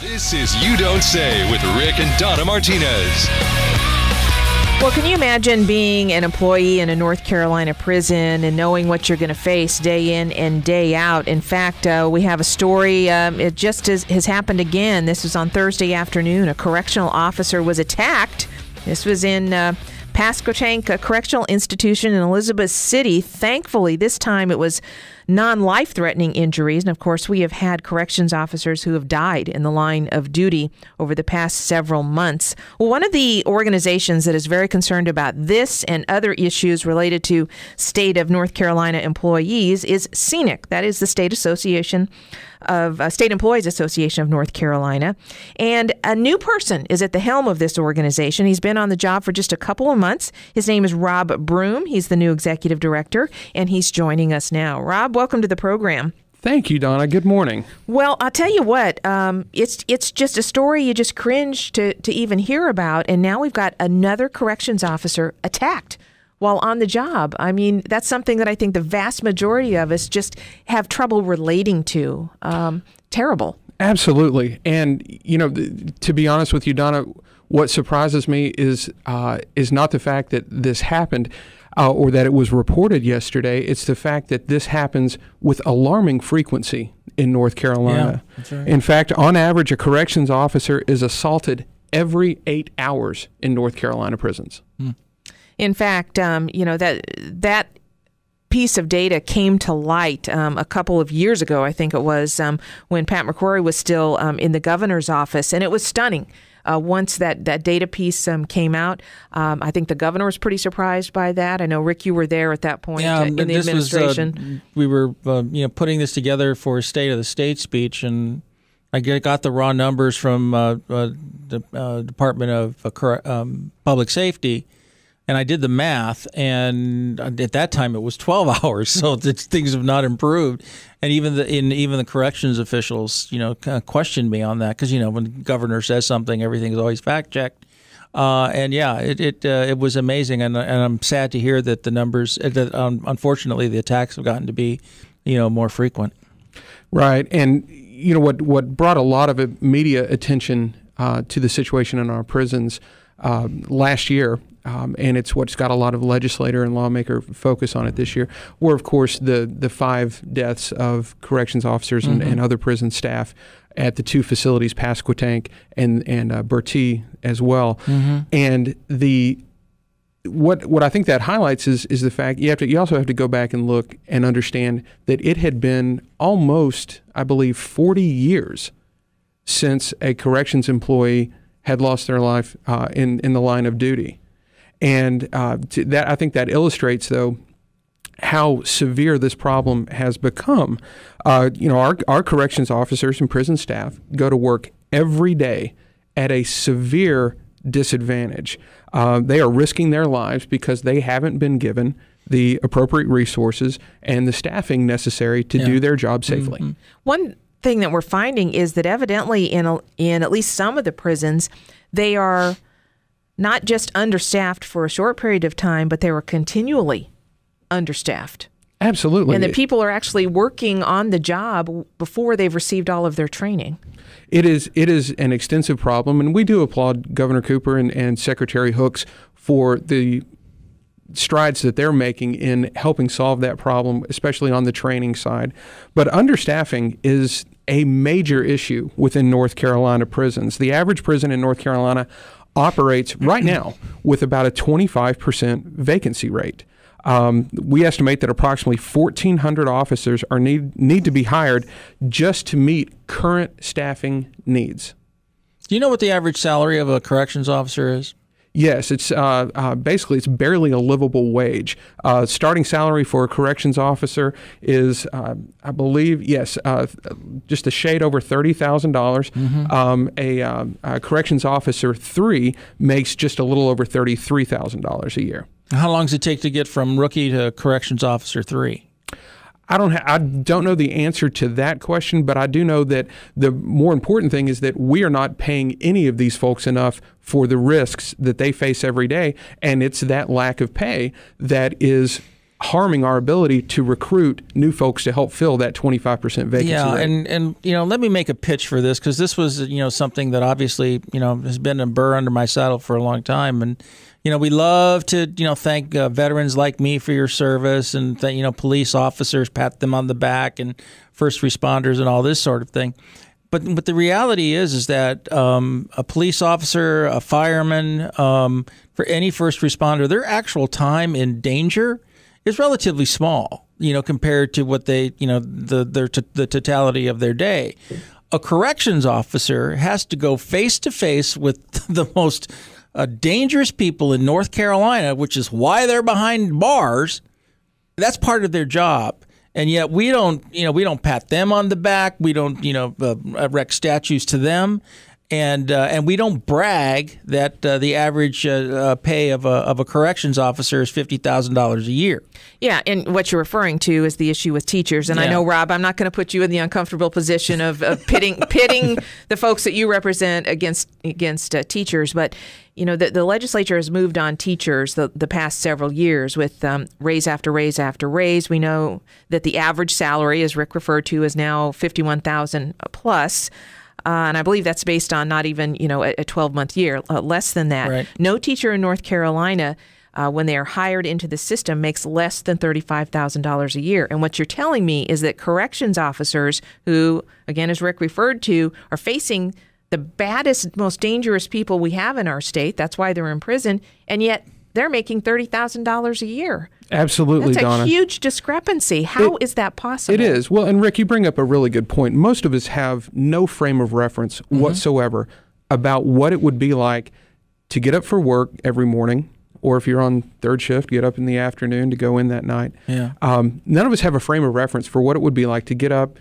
This is You Don't Say with Rick and Donna Martinez. Well, can you imagine being an employee in a North Carolina prison and knowing what you're going to face day in and day out? In fact, we have a story. It just has happened again. This was on Thursday afternoon. A correctional officer was attacked. This was in Pasquotank Correctional Institution in Elizabeth City. Thankfully, this time it was non-life-threatening injuries. And, of course, we have had corrections officers who have died in the line of duty over the past several months. Well, one of the organizations that is very concerned about this and other issues related to state of North Carolina employees is SEANC. That is the State Association of State Employees Association of North Carolina. And a new person is at the helm of this organization. He's been on the job for just a couple of months. His name is Rob Broome. He's the new executive director, and he's joining us now. Rob, welcome to the program. Thank you, Donna. Good morning. Well, I'll tell you what, it's just a story you just cringe to even hear about, and now we've got another corrections officer attacked while on the job. I mean, that's something that I think the vast majority of us just have trouble relating to. Terrible. Absolutely. And, you know, to be honest with you, Donna, what surprises me is not the fact that this happened or that it was reported yesterday. It's the fact that this happens with alarming frequency in North Carolina. Yeah, that's right. In fact, on average, a corrections officer is assaulted every 8 hours in North Carolina prisons. In fact, you know, that piece of data came to light a couple of years ago, I think it was, when Pat McCrory was still in the governor's office, and it was stunning. Once that data piece came out, I think the governor was pretty surprised by that. I know, Rick, you were there at that point in the administration. We were putting this together for a State of the State speech, and I got the raw numbers from the Department of Public Safety. And I did the math, and at that time it was 12 hours. So things have not improved. And even the corrections officials, kind of questioned me on that because when the governor says something, everything is always fact checked. It was amazing, and I'm sad to hear that the numbers, unfortunately, the attacks have gotten to be, more frequent. Right, and what brought a lot of media attention to the situation in our prisons last year. And it's what's got a lot of legislator and lawmaker focus on it this year, were, of course, the 5 deaths of corrections officers and other prison staff at the 2 facilities, Pasquotank and Bertie as well. And what I think that highlights is the fact you also have to go back and look and understand that it had been almost, I believe, 40 years since a corrections employee had lost their life in the line of duty. And I think that illustrates, though, how severe this problem has become. Our corrections officers and prison staff go to work every day at a severe disadvantage. They are risking their lives because they haven't been given the appropriate resources and the staffing necessary to do their job safely. One thing that we're finding is that evidently in at least some of the prisons, they are not just understaffed for a short period of time, but they were continually understaffed. Absolutely. And the people are actually working on the job before they've received all of their training. It is an extensive problem, and we do applaud Governor Cooper and Secretary Hooks for the strides that they're making in helping solve that problem, especially on the training side. But understaffing is a major issue within North Carolina prisons. The average prison in North Carolina operates right now with about a 25% vacancy rate. We estimate that approximately 1,400 officers need to be hired just to meet current staffing needs. Do you know what the average salary of a corrections officer is? Yes, it's basically it's barely a livable wage. Starting salary for a corrections officer is, I believe, just a shade over $30,000. A corrections officer 3 makes just a little over $33,000 a year. How long does it take to get from rookie to corrections officer 3? I don't know the answer to that question, but I do know that the more important thing is that we are not paying any of these folks enough for the risks that they face every day, and it's that lack of pay that is harming our ability to recruit new folks to help fill that 25% vacancy rate. And let me make a pitch for this, because this was something that obviously has been a burr under my saddle for a long time. And we love to thank veterans like me for your service, and police officers, pat them on the back, and first responders and all this sort of thing. But the reality is that a police officer, a fireman, for any first responder, their actual time in danger is relatively small, compared to what they, the totality of their day. A corrections officer has to go face to face with the most dangerous people in North Carolina, which is why they're behind bars. That's part of their job. And yet we don't pat them on the back. We don't, erect statues to them. And we don't brag that the average pay of a corrections officer is $50,000 a year. Yeah, and what you're referring to is the issue with teachers. And I know, Rob, I'm not going to put you in the uncomfortable position of pitting the folks that you represent against teachers. But the legislature has moved on teachers the past several years with raise after raise after raise. We know that the average salary, as Rick referred to, is now $51,000 plus. And I believe that's based on not even, a 12-month year, less than that. Right. No teacher in North Carolina, when they are hired into the system, makes less than $35,000 a year. And what you're telling me is that corrections officers who, again, as Rick referred to, are facing the baddest, most dangerous people we have in our state. That's why they're in prison. And yet they're making $30,000 a year. Absolutely, That's Donna. a huge discrepancy. How is that possible? It is. Well, and Rick, you bring up a really good point. Most of us have no frame of reference whatsoever about what it would be like to get up for work every morning, or if you're on third shift, get up in the afternoon to go in that night. Yeah. None of us have a frame of reference for what it would be like to get up,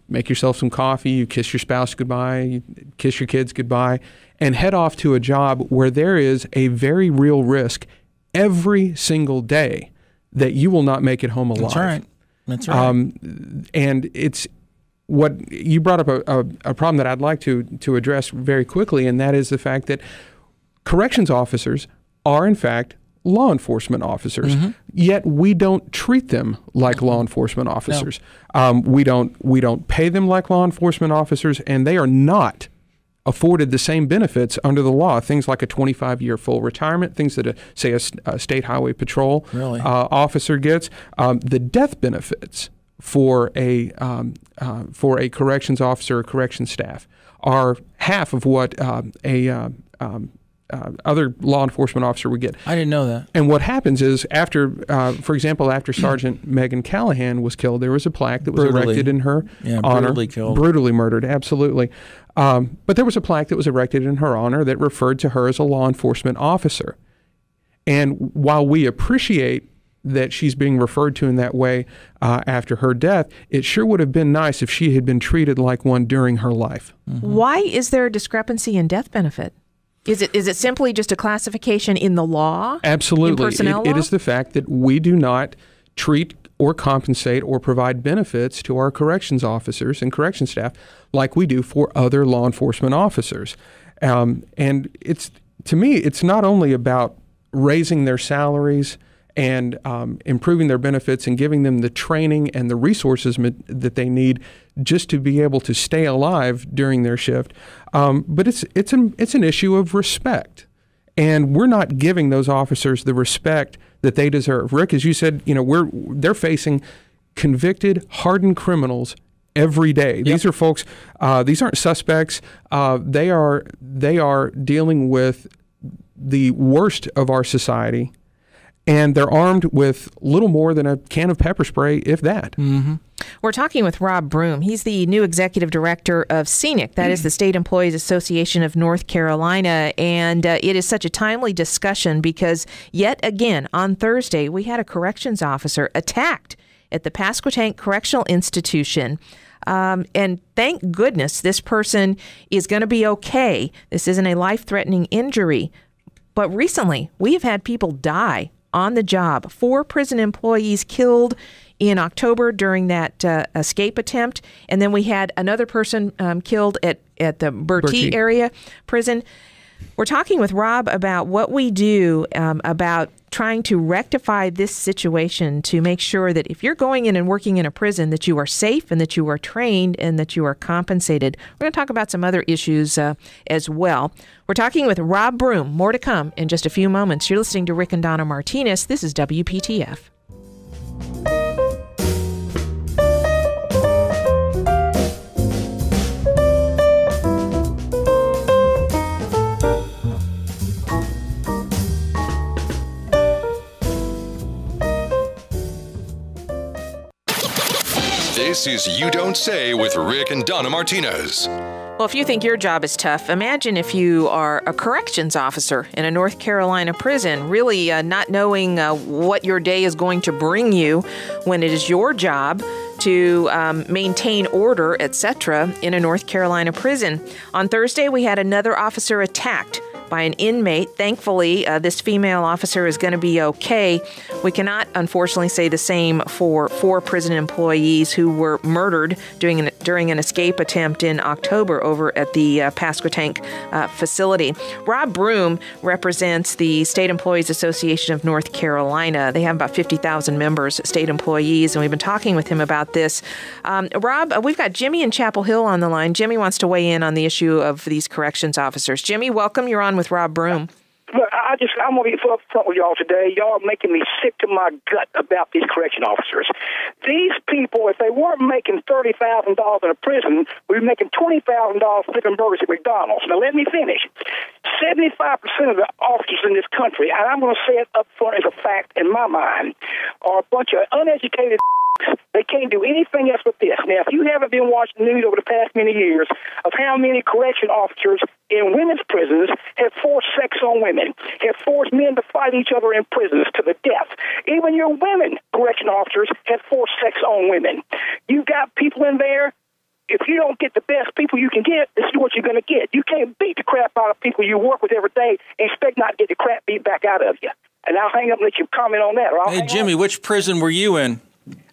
make yourself some coffee, you kiss your spouse goodbye, you kiss your kids goodbye, and head off to a job where there is a very real risk every single day that you will not make it home alive. That's right. And it's what you brought up a problem that I'd like to address very quickly, and that is the fact that corrections officers are, in fact, law enforcement officers, yet we don't treat them like law enforcement officers. No. We don't pay them like law enforcement officers, and they are not afforded the same benefits under the law. Things like a 25-year full retirement, things that a state highway patrol officer gets, the death benefits for a corrections officer or corrections staff are half of what other law enforcement officer would get. I didn't know that. And what happens is for example, after Sergeant Megan Callahan was killed, there was a plaque that was erected in her honor. Brutally killed. Brutally murdered, absolutely. But there was a plaque that was erected in her honor that referred to her as a law enforcement officer. And while we appreciate that she's being referred to in that way after her death, it sure would have been nice if she had been treated like one during her life. Why is there a discrepancy in death benefit? Is it simply just a classification in the law? Absolutely. In personnel law? It is the fact that we do not treat or compensate or provide benefits to our corrections officers and correction staff like we do for other law enforcement officers. And to me, it's not only about raising their salaries and improving their benefits and giving them the training and the resources that they need just to be able to stay alive during their shift. But it's an issue of respect. And we're not giving those officers the respect that they deserve. Rick, as you said, they're facing convicted, hardened criminals every day. Yep. These are folks, these aren't suspects. They are dealing with the worst of our society. And they're armed with little more than a can of pepper spray, if that. Mm-hmm. We're talking with Rob Broome. He's the new executive director of SEANC, that is the State Employees Association of North Carolina. And it is such a timely discussion because, yet again, on Thursday, we had a corrections officer attacked at the Pasquotank Correctional Institution. And thank goodness this person is going to be okay. This isn't a life-threatening injury. But recently, we have had people die on the job. 4 prison employees killed in October during that escape attempt. And then we had another person killed at the Bertie area prison. We're talking with Rob about what we do about trying to rectify this situation to make sure that if you're going in and working in a prison, that you are safe and that you are trained and that you are compensated. We're going to talk about some other issues as well. We're talking with Rob Broome. More to come in just a few moments. You're listening to Rick and Donna Martinez. This is WPTF. This is You Don't Say with Rick and Donna Martinez. Well, if you think your job is tough, imagine if you are a corrections officer in a North Carolina prison, really not knowing what your day is going to bring you when it is your job to maintain order, etc., in a North Carolina prison. On Thursday, we had another officer attacked by an inmate. Thankfully, this female officer is going to be okay. We cannot, unfortunately, say the same for 4 prison employees who were murdered during an escape attempt in October over at the Pasquotank facility. Rob Broome represents the State Employees Association of North Carolina. They have about 50,000 members, state employees, and we've been talking with him about this. Rob, we've got Jimmy in Chapel Hill on the line. Jimmy wants to weigh in on the issue of these corrections officers. Jimmy, welcome. You're on with Rob Broome. Look, I'm going to be upfront with y'all today. Y'all are making me sick to my gut about these correction officers. These people, if they weren't making $30,000 in a prison, we'd be making $20,000 flipping burgers at McDonald's. Now, let me finish. 75% of the officers in this country, and I'm going to say it up front as a fact in my mind, are a bunch of uneducated. They can't do anything else but this. Now, if you haven't been watching the news over the past many years of how many correction officers in women's prisons have forced sex on women, have forced men to fight each other in prisons to the death. Even your women correction officers have forced sex on women. You've got people in there. If you don't get the best people you can get, this is what you're going to get. You can't beat the crap out of people you work with every day and expect not to get the crap beat back out of you. And I'll hang up and let you comment on that. Hey, Jimmy, which prison were you in?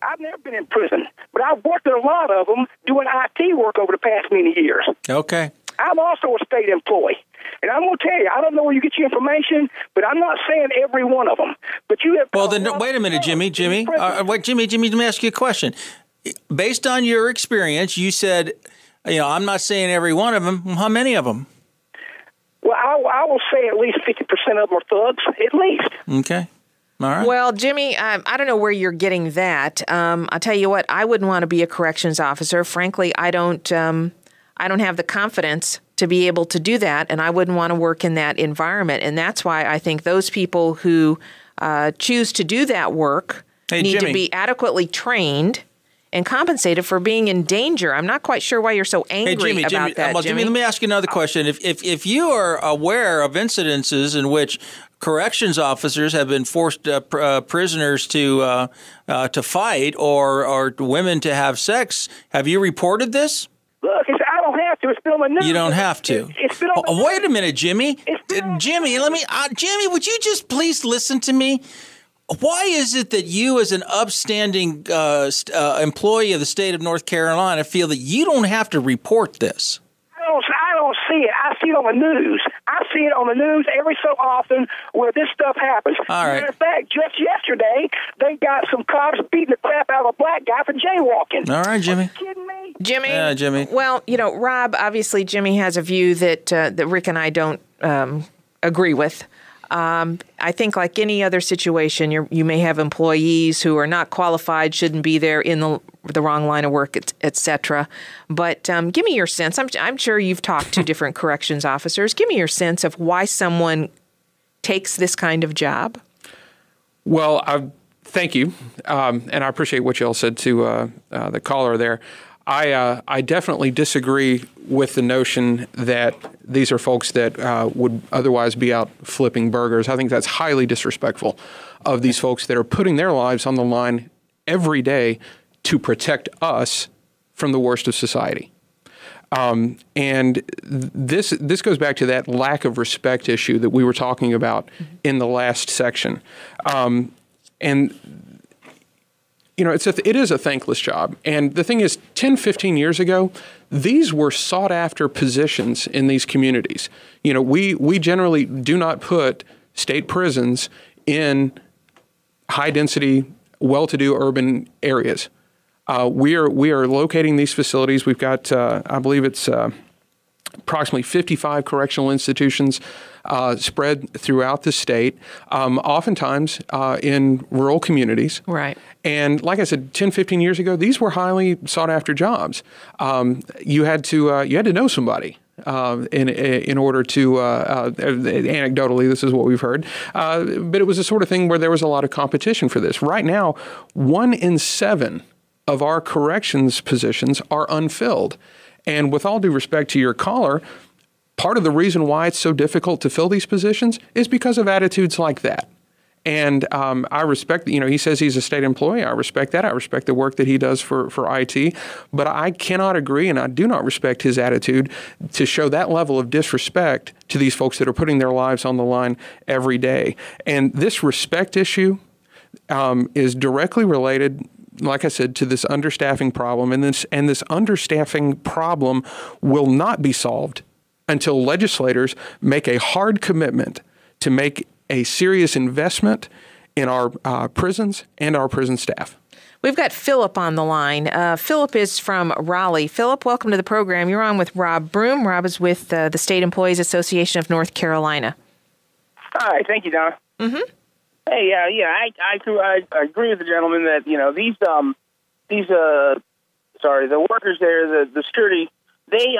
I've never been in prison, but I've worked in a lot of them doing IT work over the past many years. Okay. I'm also a state employee. And I'm going to tell you, I don't know where you get your information, but I'm not saying every one of them. But you have. Well, then wait a minute, Jimmy. Jimmy, let me ask you a question. Based on your experience, you said, I'm not saying every one of them. How many of them? Well, I will say at least 50% of them are thugs, at least. Okay. All right. Well, Jimmy, I don't know where you're getting that. I'll tell you what, I wouldn't want to be a corrections officer. Frankly, I don't have the confidence to be able to do that, and I wouldn't want to work in that environment. And that's why I think those people who choose to do that work need to be adequately trained and compensated for being in danger. I'm not quite sure why you're so angry about that, Well, Jimmy, let me ask you another question. If you are aware of incidences in which corrections officers have been forced prisoners to fight or women to have sex, have you reported this? Look, I don't have to. It's been on the news. You don't have to. It's been on the news. Wait a minute, Jimmy. Jimmy, Jimmy, would you just please listen to me? Why is it that you, as an upstanding employee of the state of North Carolina, feel that you don't have to report this? I don't see it. I see it on the news. I see it on the news every so often where this stuff happens. All right. Matter of fact, just yesterday, they got some cops beating the crap out of a black guy for jaywalking. All right, Jimmy. Are you kidding me? Jimmy? Yeah, Jimmy. Well, Rob, obviously Jimmy has a view that Rick and I don't agree with. I think like any other situation, you may have employees who are not qualified, shouldn't be there in the wrong line of work, et cetera. But give me your sense. I'm sure you've talked to different corrections officers. Give me your sense of why someone takes this kind of job. Well, thank you, and I appreciate what you all said to the caller there. I definitely disagree with the notion that these are folks that would otherwise be out flipping burgers. I think that's highly disrespectful of these folks that are putting their lives on the line every day to protect us from the worst of society. And this goes back to that lack of respect issue that we were talking about in the last section. It is a thankless job. And the thing is, 10, 15 years ago, these were sought after positions in these communities. We generally do not put state prisons in high-density, well-to-do urban areas. We are locating these facilities. We've got, I believe it's approximately 55 correctional institutions spread throughout the state, oftentimes in rural communities. Right. And like I said, 10, 15 years ago, these were highly sought-after jobs. You had to know somebody. In order to, anecdotally, this is what we've heard, but it was the sort of thing where there was a lot of competition for this. Right now, 1 in 7 of our corrections positions are unfilled. And with all due respect to your caller, part of the reason why it's so difficult to fill these positions is because of attitudes like that. And I respect, he says he's a state employee. I respect that. I respect the work that he does for IT. But I cannot agree, and I do not respect his attitude to show that level of disrespect to these folks that are putting their lives on the line every day. And this respect issue is directly related, like I said, to this understaffing problem. And this understaffing problem will not be solved until legislators make a hard commitment to make a serious investment in our prisons and our prison staff. We've got Philip on the line. Philip is from Raleigh. Philip, welcome to the program. You're on with Rob Broome. Rob is with the State Employees Association of North Carolina. Hi, thank you, Donna. Mm-hmm. Hey, I agree with the gentleman that the workers there, the security, they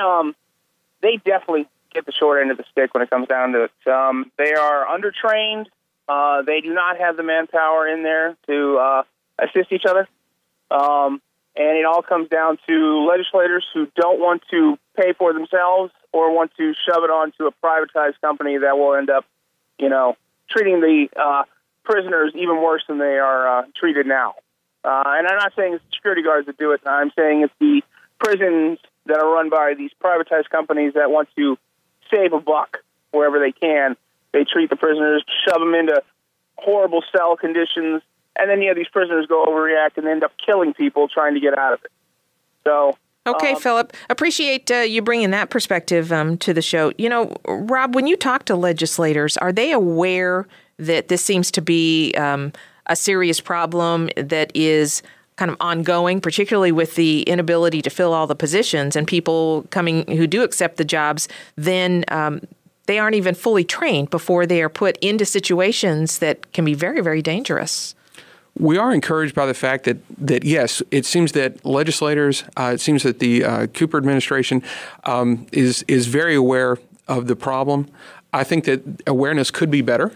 definitely get the short end of the stick when it comes down to it. They are undertrained. They do not have the manpower in there to assist each other. And it all comes down to legislators who don't want to pay for themselves or want to shove it onto a privatized company that will end up, treating the prisoners even worse than they are treated now. And I'm not saying it's the security guards that do it. I'm saying it's the prisons that are run by these privatized companies that want to save a buck wherever they can. They treat the prisoners, shove them into horrible cell conditions, and then these prisoners go overreact and end up killing people trying to get out of it. So, okay, Philip, appreciate you bringing that perspective to the show. Rob, when you talk to legislators, are they aware that this seems to be a serious problem that is kind of ongoing, particularly with the inability to fill all the positions and people coming who do accept the jobs, then they aren't even fully trained before they are put into situations that can be very, very dangerous? We are encouraged by the fact that yes, it seems that legislators, it seems that the Cooper administration is very aware of the problem. I think that awareness could be better.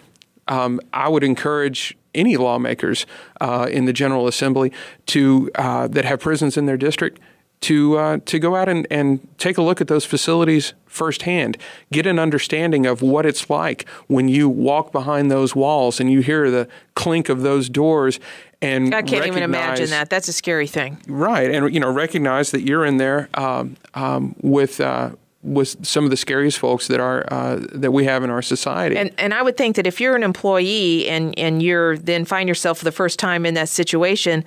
I would encourage any lawmakers in the General Assembly that have prisons in their district to go out and take a look at those facilities firsthand, get an understanding of what it's like when you walk behind those walls and you hear the clink of those doors. And I can't even imagine that. That's a scary thing. Right, and recognize that you're in there with some of the scariest folks that we have in our society. And I would think that if you're an employee and you're then find yourself for the first time in that situation,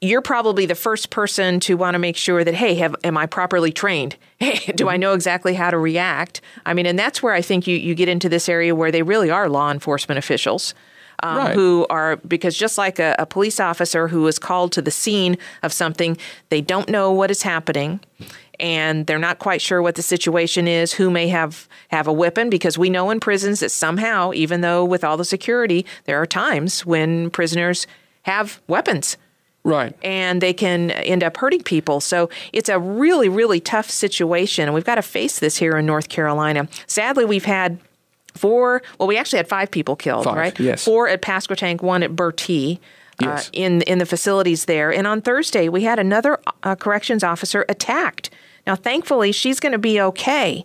you're probably the first person to want to make sure that, hey, am I properly trained? Hey, do I know exactly how to react? I mean, and that's where I think you get into this area where they really are law enforcement officials. Right. Who are, because just like a police officer who is called to the scene of something, they don't know what is happening. And they're not quite sure what the situation is, who may have a weapon, because we know in prisons that somehow, even though with all the security, there are times when prisoners have weapons. Right. And they can end up hurting people. So it's a really, really tough situation. And we've got to face this here in North Carolina. Sadly, we've had we actually had 5 people killed, right? Yes. 4 at Pasquotank, 1 at Bertie. Yes. In the facilities there. And on Thursday, we had another corrections officer attacked. Now, thankfully, she's going to be okay.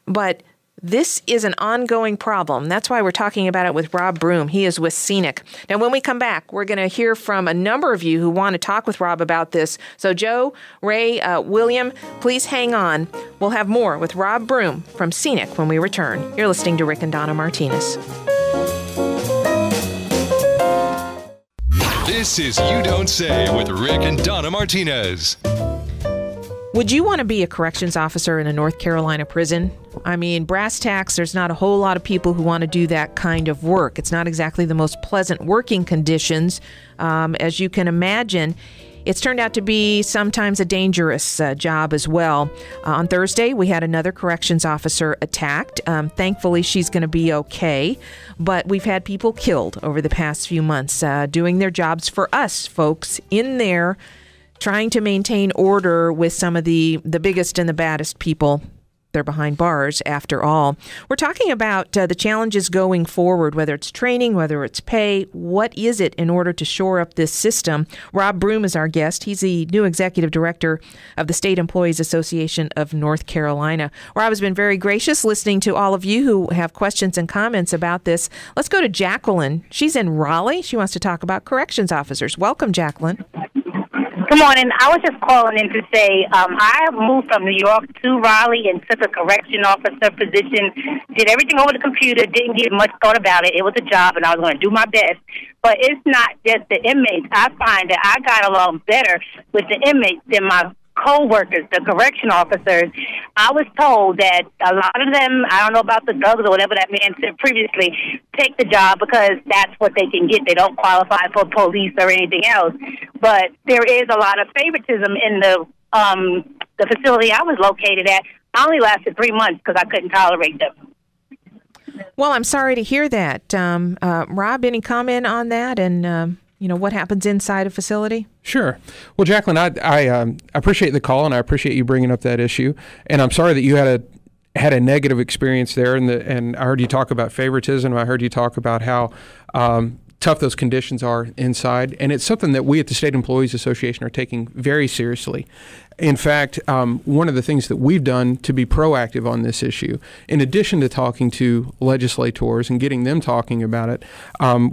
But this is an ongoing problem. That's why we're talking about it with Rob Broome. He is with SEANC. Now, when we come back, we're going to hear from a number of you who want to talk with Rob about this. So Joe, Ray, William, please hang on. We'll have more with Rob Broome from SEANC when we return. You're listening to Rick and Donna Martinez. This is You Don't Say with Rick and Donna Martinez. Would you want to be a corrections officer in a North Carolina prison? I mean, brass tacks, there's not a whole lot of people who want to do that kind of work. It's not exactly the most pleasant working conditions, as you can imagine. It's turned out to be sometimes a dangerous job as well. On Thursday, we had another corrections officer attacked. Thankfully, she's going to be okay. But we've had people killed over the past few months doing their jobs for us, folks, in there, trying to maintain order with some of the biggest and the baddest people. They're behind bars, after all. We're talking about the challenges going forward, whether it's training, whether it's pay. What is it in order to shore up this system? Rob Broome is our guest. He's the new executive director of the State Employees Association of North Carolina. Rob has been very gracious listening to all of you who have questions and comments about this. Let's go to Jacqueline. She's in Raleigh. She wants to talk about corrections officers. Welcome, Jacqueline. Good morning. I was just calling in to say I moved from New York to Raleigh and took a correction officer position, did everything over the computer, didn't give much thought about it. It was a job, and I was going to do my best. But it's not just the inmates. I find that I got along better with the inmates than my co-workers, the correction officers. I was told that a lot of them, I don't know about the thugs or whatever that man said previously, take the job because that's what they can get. They don't qualify for police or anything else. But there is a lot of favoritism in the facility I was located at. I only lasted 3 months because I couldn't tolerate them. Well, I'm sorry to hear that. Rob, any comment on that and what happens inside a facility? Sure. Well, Jacqueline, I appreciate the call, and I appreciate you bringing up that issue. And I'm sorry that you had a negative experience there. And I heard you talk about favoritism. I heard you talk about how tough those conditions are inside. And it's something that we at the State Employees Association are taking very seriously. In fact, one of the things that we've done to be proactive on this issue, in addition to talking to legislators and getting them talking about it,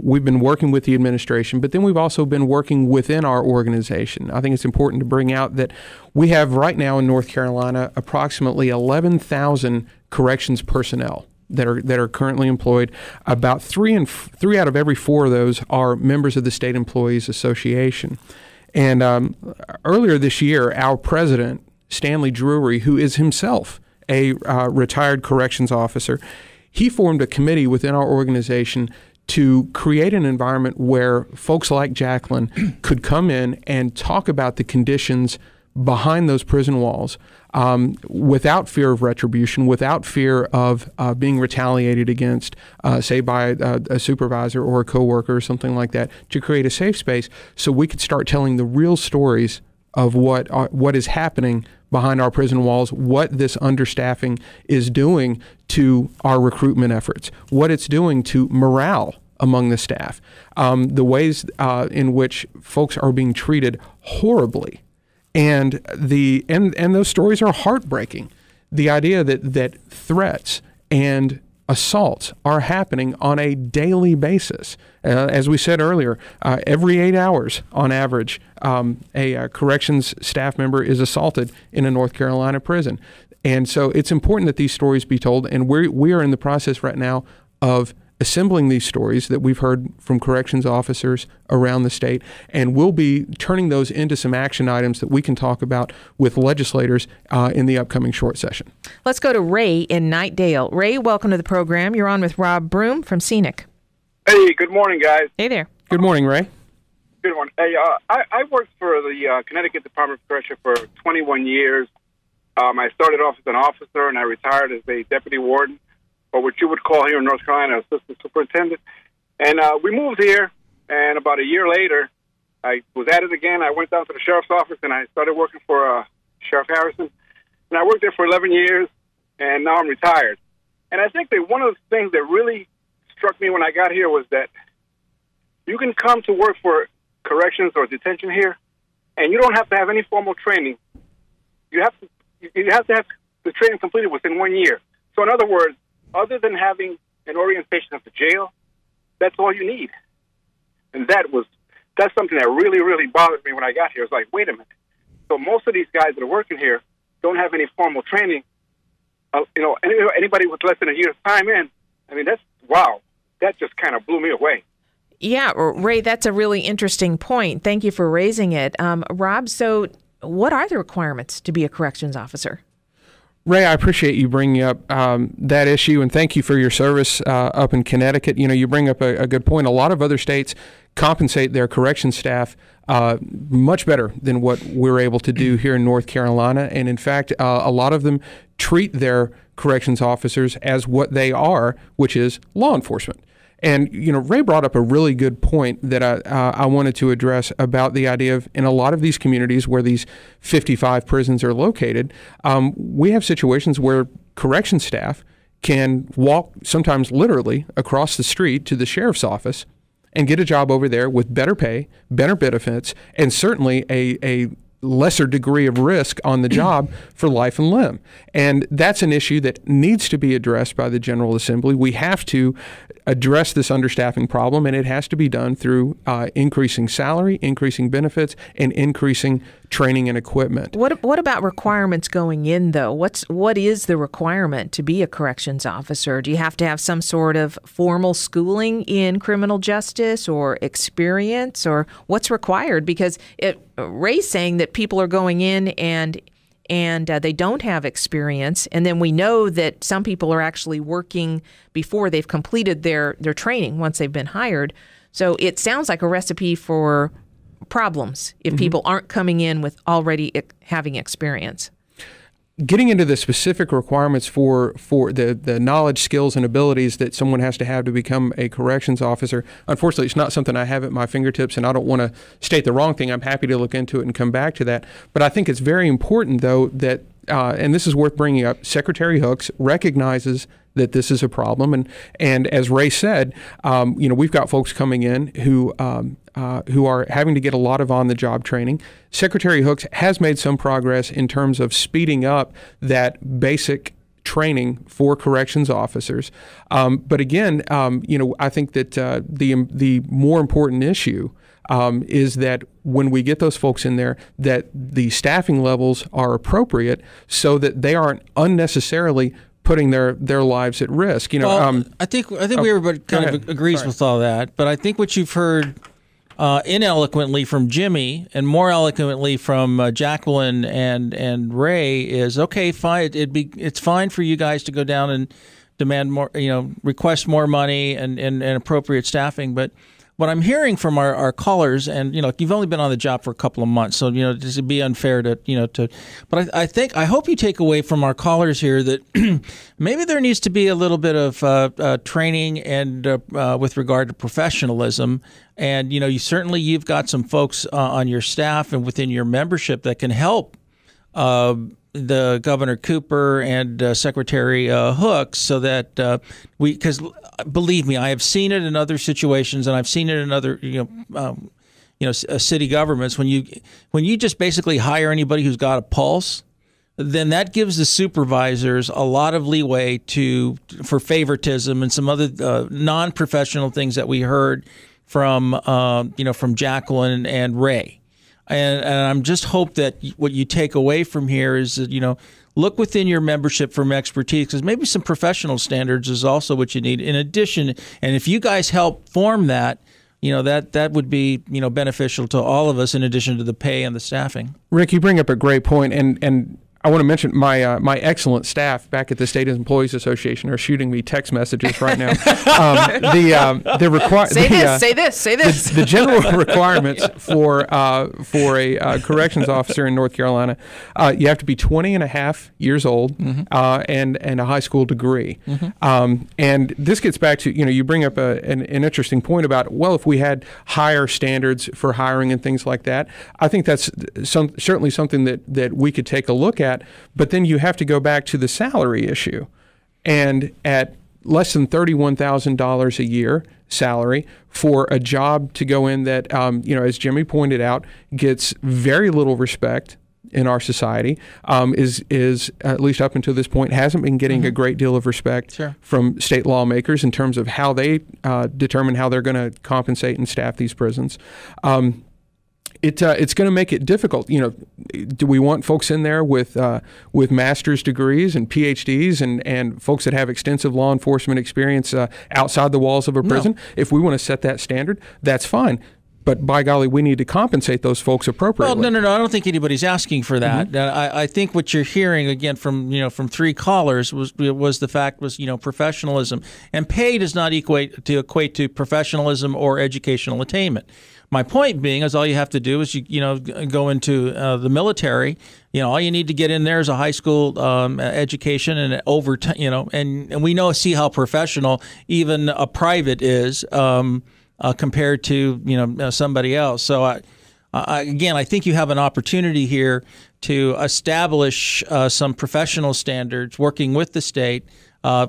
we've been working with the administration, but then we've also been working within our organization. I think it's important to bring out that we have right now in North Carolina approximately 11,000 corrections personnel that are currently employed. About three out of every 4 of those are members of the State Employees Association. And earlier this year, our president, Stanley Drury, who is himself a retired corrections officer, he formed a committee within our organization to create an environment where folks like Jacqueline could come in and talk about the conditions behind those prison walls without fear of retribution, without fear of being retaliated against, say by a supervisor or a coworker or something like that, to create a safe space so we could start telling the real stories of what is happening behind our prison walls, what this understaffing is doing to our recruitment efforts, what it's doing to morale among the staff, the ways in which folks are being treated horribly. And those stories are heartbreaking. The idea that threats and assaults are happening on a daily basis. As we said earlier, every 8 hours on average, a corrections staff member is assaulted in a North Carolina prison. And so it's important that these stories be told. And we are in the process right now of assembling these stories that we've heard from corrections officers around the state, and we'll be turning those into some action items that we can talk about with legislators in the upcoming short session. Let's go to Ray in Knightdale. Ray, welcome to the program. You're on with Rob Broome from SEANC. Hey, good morning, guys. Hey there. Good morning, Ray. Good morning. Hey, I worked for the Connecticut Department of Correction for 21 years. I started off as an officer, and I retired as a deputy warden, or what you would call here in North Carolina, assistant superintendent. And we moved here, and about a year later, I was at it again. I went down to the sheriff's office, and I started working for Sheriff Harrison. And I worked there for 11 years, and now I'm retired. And I think that one of the things that really struck me when I got here was that you can come to work for corrections or detention here, and you don't have to have any formal training. You have to have the training completed within 1 year. So in other words, other than having an orientation at the jail, that's all you need. And that's something that really, really bothered me when I got here. It's like, wait a minute. So most of these guys that are working here don't have any formal training. Anybody with less than a year's time in, I mean, wow. That just kind of blew me away. Yeah, Ray, that's a really interesting point. Thank you for raising it. Rob, so what are the requirements to be a corrections officer? Ray, I appreciate you bringing up that issue, and thank you for your service up in Connecticut. You bring up a good point. A lot of other states compensate their corrections staff much better than what we're able to do here in North Carolina. And in fact, a lot of them treat their corrections officers as what they are, which is law enforcement. And, Ray brought up a really good point that I wanted to address about the idea of, in a lot of these communities where these 55 prisons are located, we have situations where corrections staff can walk, sometimes literally, across the street to the sheriff's office and get a job over there with better pay, better benefits, and certainly a lesser degree of risk on the job for life and limb. And that's an issue that needs to be addressed by the General Assembly. We have to address this understaffing problem, and it has to be done through increasing salary, increasing benefits, and increasing training and equipment. What about requirements going in, though? What is the requirement to be a corrections officer? Do you have to have some sort of formal schooling in criminal justice or experience, or what's required? Because Ray's saying that people are going in and they don't have experience, and then we know that some people are actually working before they've completed their training once they've been hired. So it sounds like a recipe for problems if people aren't coming in with already having experience. Getting into the specific requirements for the knowledge, skills, and abilities that someone has to have to become a corrections officer, unfortunately, it's not something I have at my fingertips, and I don't want to state the wrong thing. I'm happy to look into it and come back to that. But I think it's very important, though, that, and this is worth bringing up, Secretary Hooks recognizes that this is a problem. And as Ray said, we've got folks coming in who are having to get a lot of on-the-job training. Secretary Hooks has made some progress in terms of speeding up that basic training for corrections officers. But again, I think that the more important issue is that when we get those folks in there, that the staffing levels are appropriate so that they aren't unnecessarily putting their lives at risk. I think everybody kind of agrees with all that, but I think what you've heard ineloquently from Jimmy and more eloquently from Jacqueline and Ray is, okay, fine. It's fine for you guys to go down and demand more, request more money and appropriate staffing, but what I'm hearing from our callers, and you've only been on the job for a couple of months, so this would be unfair to. But I hope you take away from our callers here that maybe there needs to be a little bit of training and with regard to professionalism, and you've got some folks on your staff and within your membership that can help the Governor Cooper and Secretary Hooks, so that because believe me, I have seen it in other situations, and I've seen it in other city governments. When you just basically hire anybody who's got a pulse, then that gives the supervisors a lot of leeway for favoritism and some other non-professional things that we heard from Jacqueline and Ray. And I'm just hope that what you take away from here is that, look within your membership for expertise, because maybe some professional standards is also what you need in addition. And if you guys help form that, that would be, beneficial to all of us in addition to the pay and the staffing. Rick, you bring up a great point, and I want to mention my excellent staff back at the State Employees Association are shooting me text messages right now. Say this. The general requirements for a corrections officer in North Carolina, you have to be 20 and a half years old and a high school degree. And this gets back to, you bring up an interesting point about, well, if we had higher standards for hiring and things like that, I think that's certainly something that we could take a look at. But then you have to go back to the salary issue. And at less than $31,000 a year salary for a job to go in that, as Jimmy pointed out, gets very little respect in our society, is at least up until this point, hasn't been getting a great deal of respect from state lawmakers in terms of how they determine how they're going to compensate and staff these prisons. It's going to make it difficult. Do we want folks in there with master's degrees and PhDs and folks that have extensive law enforcement experience outside the walls of a prison? No. If we want to set that standard, that's fine. but by golly, we need to compensate those folks appropriately. Well, no. I don't think anybody's asking for that. I think what you're hearing again from three callers was the fact was professionalism, and pay does not equate to professionalism or educational attainment. My point being is all you have to do is go into the military. All you need to get in there is a high school education and and we see how professional even a private is compared to somebody else. So I think you have an opportunity here to establish some professional standards, working with the state.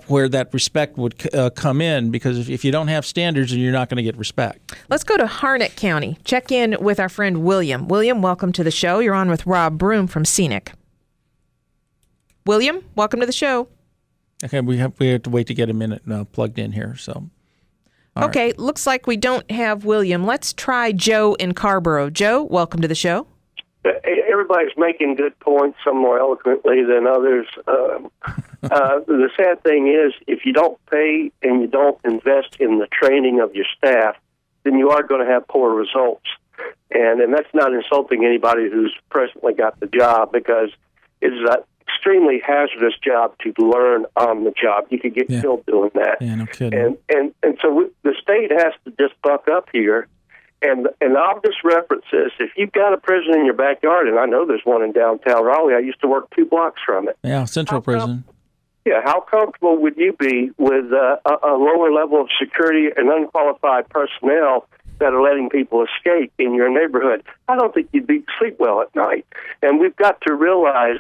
Where that respect would come in, because if you don't have standards, then you're not going to get respect. Let's go to Harnett County. Check in with our friend William. William, welcome to the show. You're on with Rob Broome from SEANC. William, welcome to the show. Okay, we have to wait to get a minute plugged in here. So, okay, right. Looks like we don't have William. Let's try Joe in Carborough. Joe, welcome to the show. Everybody's making good points, some more eloquently than others. The sad thing is, if you don't pay and you don't invest in the training of your staff, then you are going to have poor results. And that's not insulting anybody who's presently got the job, because it is an extremely hazardous job to learn on the job. You could get killed doing that. Yeah, no kidding. And so the state has to just buck up here. And I'll just reference this. If you've got a prison in your backyard, and I know there's one in downtown Raleigh, I used to work 2 blocks from it. Yeah, Central Prison. How comfortable would you be with a lower level of security and unqualified personnel that are letting people escape in your neighborhood? I don't think you'd sleep well at night. And we've got to realize,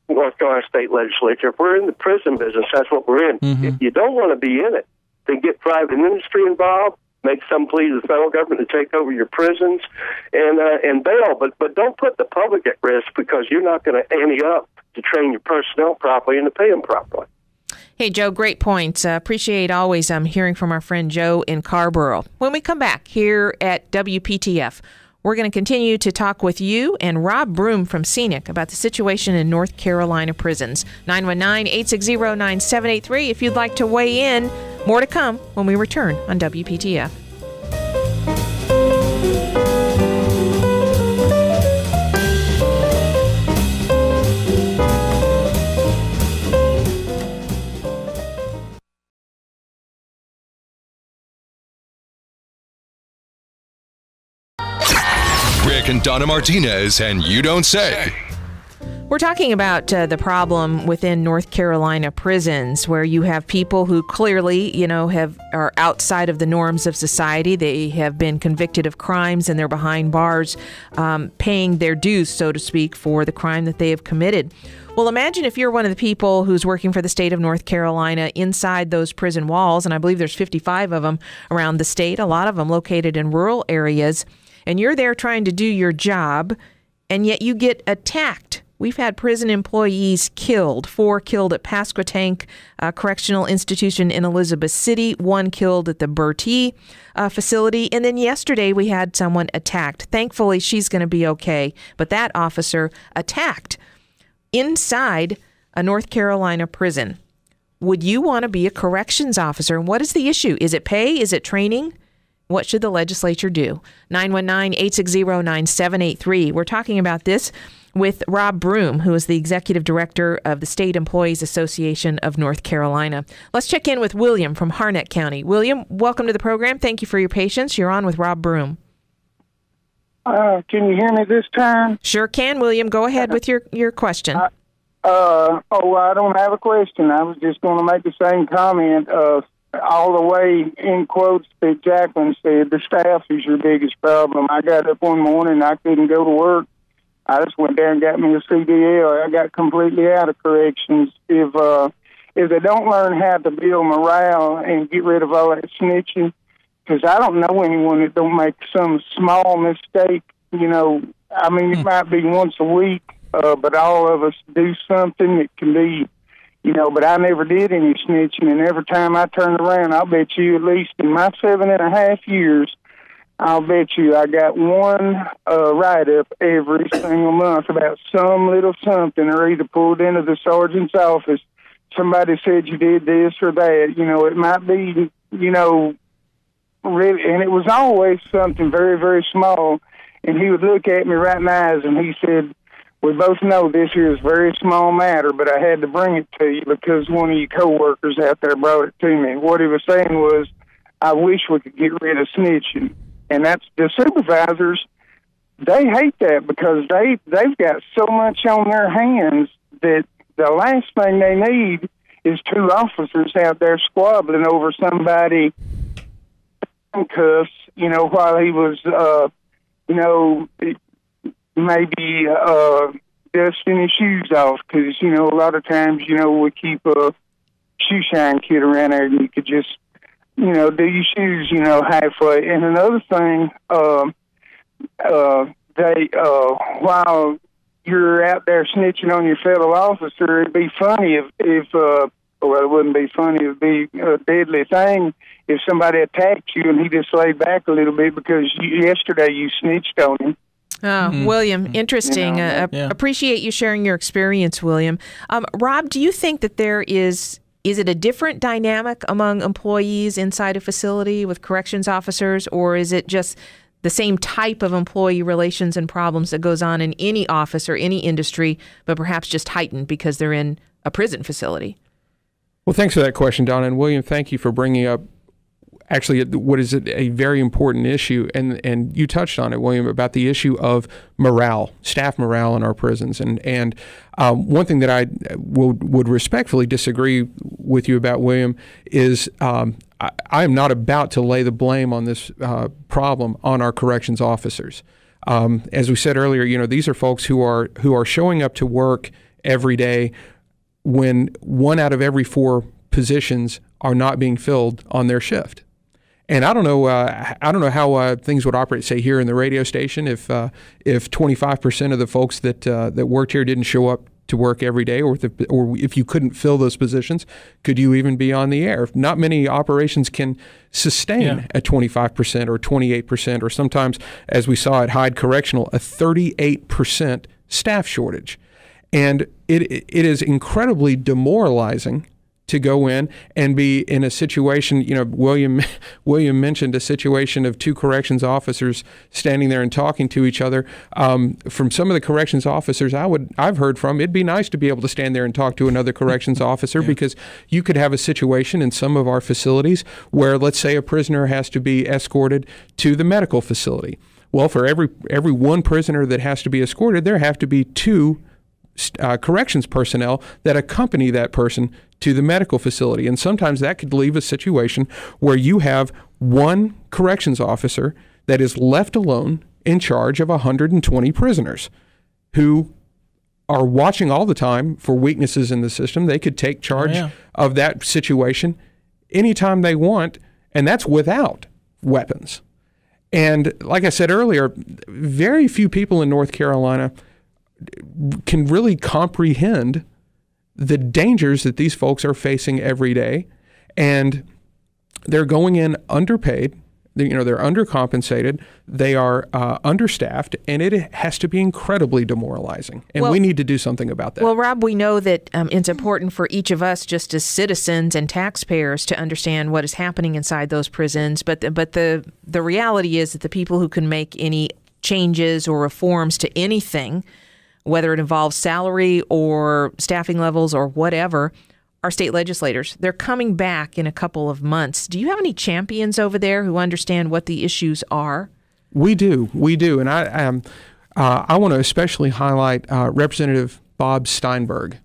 North Carolina State Legislature, if we're in the prison business, that's what we're in. Mm-hmm. If you don't want to be in it, then get private industry involved. Make some plea to the federal government to take over your prisons and bail, but don't put the public at risk, because you're not going to ante up to train your personnel properly and to pay them properly. Hey, Joe, great points. Appreciate always hearing from our friend Joe in Carborough. When we come back here at WPTF, we're going to continue to talk with you and Rob Broome from SEANC about the situation in North Carolina prisons. 919-860-9783 if you'd like to weigh in. More to come when we return on WPTF. Rick and Donna Martinez, and You Don't Say. We're talking about the problem within North Carolina prisons, where you have people who clearly, are outside of the norms of society. They have been convicted of crimes and they're behind bars, paying their dues, so to speak, for the crime that they have committed. Well, imagine if you're one of the people who's working for the state of North Carolina inside those prison walls, and I believe there's 55 of them around the state, a lot of them located in rural areas, and you're there trying to do your job, and yet you get attacked. We've had prison employees killed, 4 killed at Pasquotank Correctional Institution in Elizabeth City, 1 killed at the Bertie facility, and then yesterday we had someone attacked. Thankfully, she's going to be okay, but that officer attacked inside a North Carolina prison. Would you want to be a corrections officer? And what is the issue? Is it pay? Is it training? What should the legislature do? 919-860-9783. We're talking about this with Rob Broome, who is the Executive Director of the State Employees Association of North Carolina. Let's check in with William from Harnett County. William, welcome to the program. Thank you for your patience. You're on with Rob Broome. Can you hear me this time? Sure can, William. Go ahead with your question. I don't have a question. I was just going to make the same comment. All the way, in quotes, that Jacqueline said, the staff is your biggest problem. I got up one morning, I couldn't go to work. I just went there and got me a CDL. I got completely out of corrections. If they don't learn how to build morale and get rid of all that snitching, because I don't know anyone that don't make some small mistake. It might be once a week, but all of us do something that can be, but I never did any snitching. And every time I turn around, I'll bet you at least in my 7.5 years, I'll bet you I got one write-up every single month about some little something, or either pulled into the sergeant's office. Somebody said you did this or that. It might be, really, and it was always something very, very small. And he would look at me right in the eyes, and he said, "We both know this here is a very small matter, but I had to bring it to you because one of your coworkers out there brought it to me." What he was saying was, "I wish we could get rid of snitching." And that's the supervisors. They hate that because they've got so much on their hands that the last thing they need is two officers out there squabbling over somebody cuffs, while he was, maybe dusting his shoes off. Because, a lot of times, we keep a shoe shine kit around there and you could just, do your shoes, halfway. And another thing, while you're out there snitching on your fellow officer, it'd be funny if well, it wouldn't be funny. It'd be a deadly thing if somebody attacked you and he just laid back a little bit because yesterday you snitched on him. Oh, William, interesting. Appreciate you sharing your experience, William. Rob, do you think that there is it a different dynamic among employees inside a facility with corrections officers, or is it just the same type of employee relations and problems that goes on in any office or any industry, but perhaps just heightened because they're in a prison facility? Well, thanks for that question, Donna. And William, thank you for bringing up actually what is a very important issue. And you touched on it, William, about the issue of morale, staff morale in our prisons. And one thing that I would respectfully disagree with you about, William, is I am not about to lay the blame on this problem on our corrections officers. As we said earlier, these are folks who are showing up to work every day when 1 out of every 4 positions are not being filled on their shift. And I don't know how things would operate, say, here in the radio station if 25% of the folks that worked here didn't show up to work every day, or if you couldn't fill those positions, could you even be on the air? Not many operations can sustain a 25% or 28%, or sometimes, as we saw at Hyde Correctional, a 38% staff shortage. And it is incredibly demoralizing to go in and be in a situation, William mentioned a situation of 2 corrections officers standing there and talking to each other. From some of the corrections officers I've heard from, it'd be nice to be able to stand there and talk to another corrections officer, because you could have a situation in some of our facilities where, let's say, a prisoner has to be escorted to the medical facility. Well, for every one prisoner that has to be escorted, there have to be 2 corrections personnel that accompany that person to the medical facility. And sometimes that could leave a situation where you have one corrections officer that is left alone in charge of 120 prisoners who are watching all the time for weaknesses in the system. They could take charge of that situation anytime they want, and that's without weapons. And like I said earlier, very few people in North Carolina can really comprehend the dangers that these folks are facing every day, and they're going in underpaid. They're undercompensated. They are understaffed, and it has to be incredibly demoralizing. And we need to do something about that. Well, Rob, we know that it's important for each of us, just as citizens and taxpayers, to understand what is happening inside those prisons. But the reality is that the people who can make any changes or reforms to anything, whether it involves salary or staffing levels or whatever, are state legislators. They're coming back in a couple of months. Do you have any champions over there who understand what the issues are? We do. And I want to especially highlight Representative Bob Steinberg.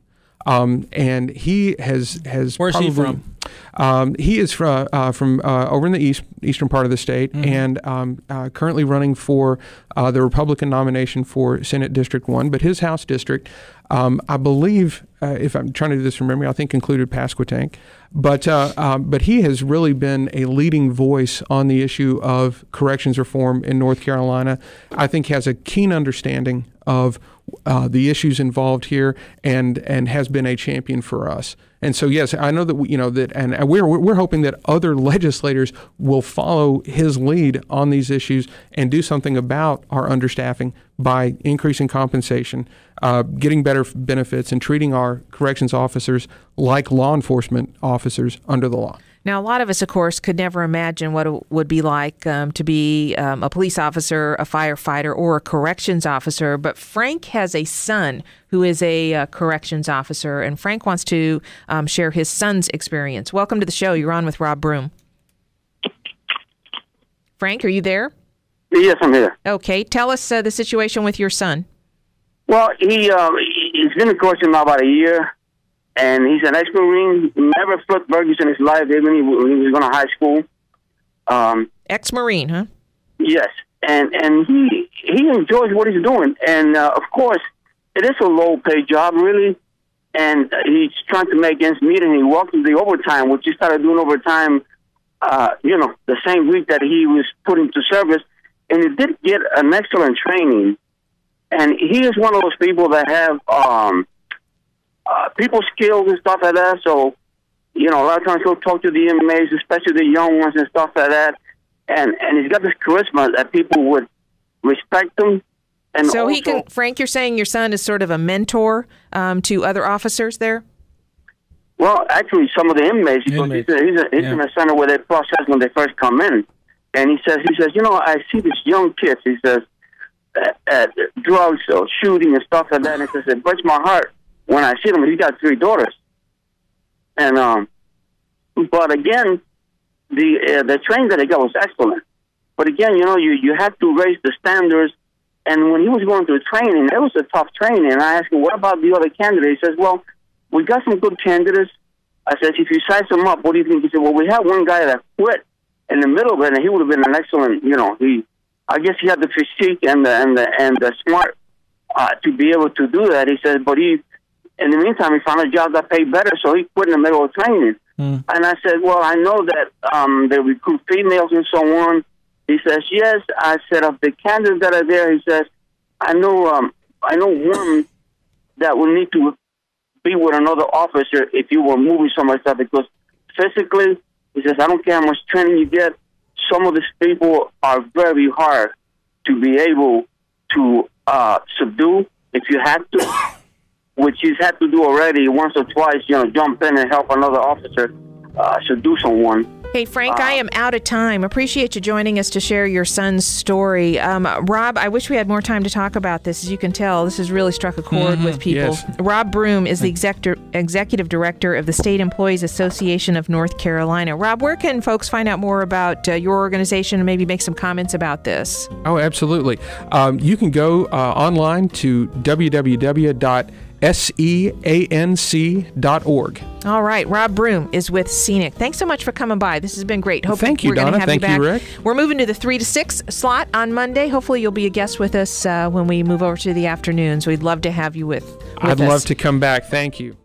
And he has Where's he from? He is from over in the eastern part of the state, and currently running for the Republican nomination for Senate District 1. But his House district, I believe, if I'm trying to do this from memory, I think included Pasquotank. But he has really been a leading voice on the issue of corrections reform in North Carolina. I think has a keen understanding of the issues involved here, and has been a champion for us. And so, yes, I know that we're hoping that other legislators will follow his lead on these issues and do something about our understaffing by increasing compensation, getting better benefits, and treating our corrections officers like law enforcement officers under the law. Now, a lot of us, of course, could never imagine what it would be like to be a police officer, a firefighter, or a corrections officer. But Frank has a son who is a corrections officer, and Frank wants to share his son's experience. Welcome to the show. You're on with Rob Broome. Frank, are you there? Yes, I'm here. Okay. Tell us the situation with your son. Well, he's been in coaching now about a year, and he's an ex-Marine. Never flipped burgers in his life, even when he was going to high school. Ex-Marine, huh? Yes, and he enjoys what he's doing, and of course, it is a low-paid job, really, and he's trying to make ends meet, and he welcomes the overtime, which he started doing overtime, the same week that he was put into service, and he did get an excellent training. And he is one of those people that have people skills and stuff like that. So, a lot of times he'll talk to the inmates, especially the young ones and stuff like that. And he's got this charisma that people would respect him. And so also, Frank, you're saying your son is sort of a mentor to other officers there? Well, actually, some of the inmates, because he's in a center where they process when they first come in. And he says, I see these young kids, he says, at drugs or shooting and stuff like that. And he says, it breaks my heart when I see them. He's got 3 daughters. And, but again, the training that he got was excellent. But again, you have to raise the standards. And when he was going through training, it was a tough training. And I asked him, what about the other candidates? He says, well, we got some good candidates. I said, if you size them up, what do you think? He said, well, we had one guy that quit in the middle of it, and he would have been an excellent, I guess he had the physique and the smart to be able to do that. He said, but in the meantime, he found a job that paid better, so he quit in the middle of training. And I said, well, I know that they recruit females and so on. He says, yes. I said, of the candidates that are there, he says, I know one that will need to be with another officer if you were moving somewhere, because physically, he says, I don't care how much training you get. Some of these people are very hard to be able to subdue if you had to, which he's had to do already once or twice, jump in and help another officer subdue someone. Hey, Frank, I am out of time. Appreciate you joining us to share your son's story. Rob, I wish we had more time to talk about this. As you can tell, this has really struck a chord with people. Yes. Rob Broome is the executive director of the State Employees Association of North Carolina. Rob, where can folks find out more about your organization and maybe make some comments about this? Oh, absolutely. You can go online to www.SEANC.org. All right. Rob Broome is with SEANC. Thanks so much for coming by. This has been great. Thank you, Donna. Thank you, Rick. We're moving to the 3 to 6 slot on Monday. Hopefully you'll be a guest with us when we move over to the afternoons. We'd love to have you with us. I'd love to come back. Thank you.